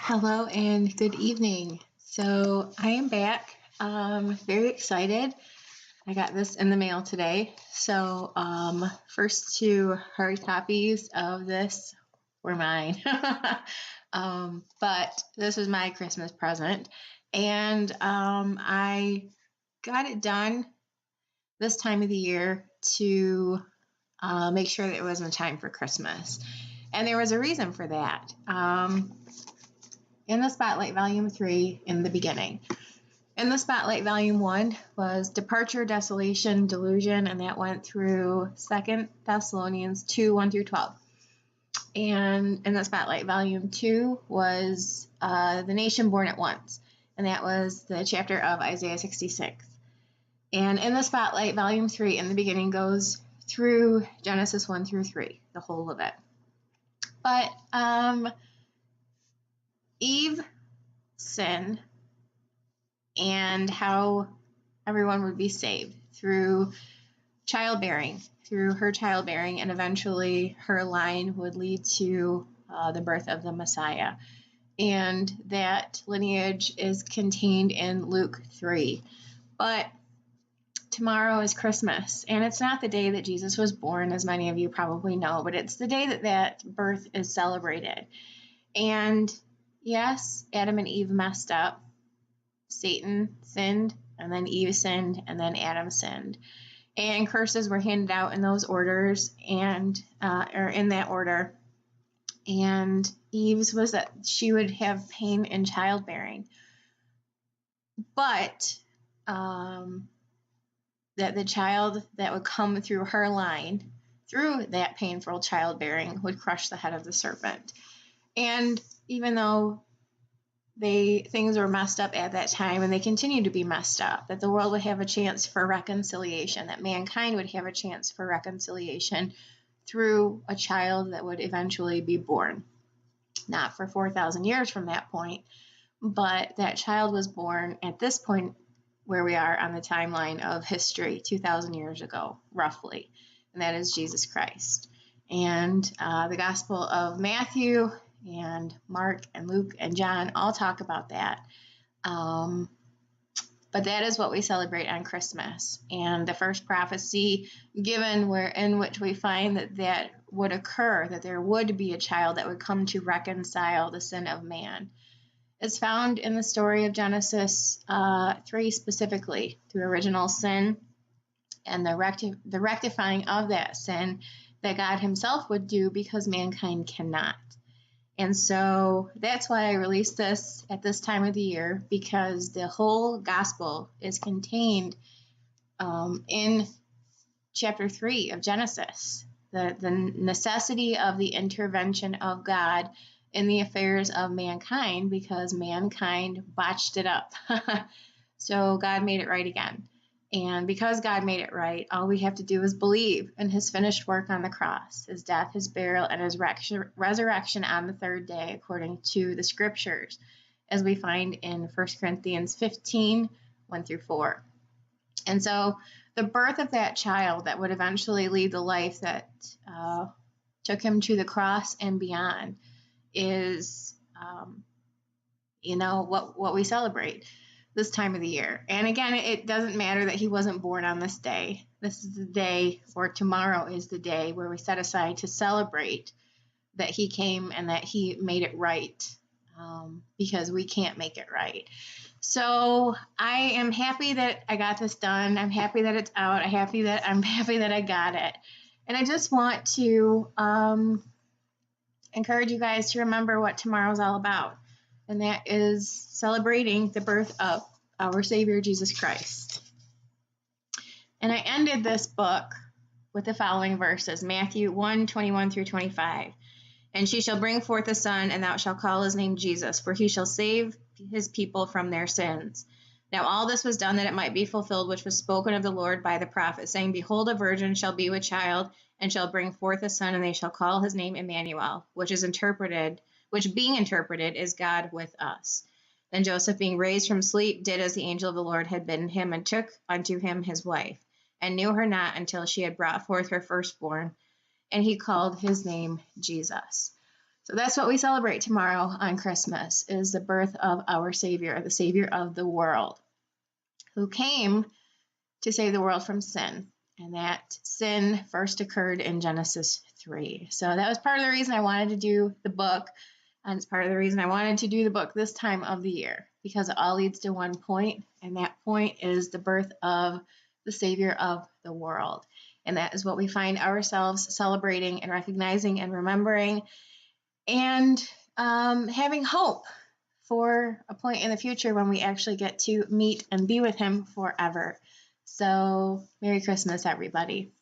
Hello and good evening. So I am back. Very excited. I got this in the mail today. So first two hard copies of this were mine. But this was my Christmas present. And I got it done this time of the year to make sure that it was in time for Christmas. And there was a reason for that. In the Spotlight Volume 3 in the beginning. In the Spotlight Volume 1 was Departure, Desolation, Delusion, and that went through 2 Thessalonians 2, 1 through 12. And in the Spotlight Volume 2 was The Nation Born at Once, and that was the chapter of Isaiah 66. And in the Spotlight Volume 3 in the beginning goes through Genesis 1 through 3, the whole of it. But Eve sin and how everyone would be saved through childbearing, through her childbearing, and eventually her line would lead to the birth of the Messiah. And that lineage is contained in Luke 3. But tomorrow is Christmas, and it's not the day that Jesus was born, as many of you probably know, but it's the day that that birth is celebrated. And yes, Adam and Eve messed up. Satan sinned, and then Eve sinned, and then Adam sinned. And curses were handed out in those orders, and or in that order. And Eve's was that she would have pain in childbearing, but that the child that would come through her line, through that painful childbearing, would crush the head of the serpent. And even though things were messed up at that time, and they continue to be messed up, that the world would have a chance for reconciliation, that mankind would have a chance for reconciliation through a child that would eventually be born. Not for 4,000 years from that point, but that child was born at this point where we are on the timeline of history, 2,000 years ago, roughly, and that is Jesus Christ. And the Gospel of Matthew and Mark and Luke and John all talk about that. But that is what we celebrate on Christmas. And the first prophecy given in which we find that would occur, that there would be a child that would come to reconcile the sin of man, is found in the story of Genesis 3 specifically, through original sin and the rectifying of that sin that God himself would do because mankind cannot. And so that's why I released this at this time of the year, because the whole gospel is contained in chapter 3 of Genesis. The necessity of the intervention of God in the affairs of mankind, because mankind botched it up. So God made it right again. And because God made it right, all we have to do is believe in his finished work on the cross, his death, his burial, and his resurrection on the third day, according to the scriptures, as we find in 1 Corinthians 15, 1 through 4. And so the birth of that child that would eventually lead the life that took him to the cross and beyond is, what we celebrate this time of the year. And again, it doesn't matter that he wasn't born on this day. This is the day, or tomorrow is the day, where we set aside to celebrate that he came and that he made it right, because we can't make it right. So I am happy that I got this done. I'm happy that it's out. I'm happy that I got it. And I just want to encourage you guys to remember what tomorrow's all about. And that is celebrating the birth of our Savior, Jesus Christ. And I ended this book with the following verses, Matthew 1, 21 through 25. And she shall bring forth a son, and thou shalt call his name Jesus, for he shall save his people from their sins. Now all this was done that it might be fulfilled, which was spoken of the Lord by the prophet, saying, Behold, a virgin shall be with child, and shall bring forth a son, and they shall call his name Emmanuel, which being interpreted is God with us. Then Joseph, being raised from sleep, did as the angel of the Lord had bidden him, and took unto him his wife, and knew her not until she had brought forth her firstborn, and he called his name Jesus. So that's what we celebrate tomorrow on Christmas, is the birth of our Savior, the Savior of the world, who came to save the world from sin. And that sin first occurred in Genesis 3. So that was part of the reason I wanted to do the book. And it's part of the reason I wanted to do the book this time of the year, because it all leads to one point, and that point is the birth of the Savior of the world. And that is what we find ourselves celebrating and recognizing and remembering, and having hope for a point in the future when we actually get to meet and be with him forever. So, Merry Christmas, everybody.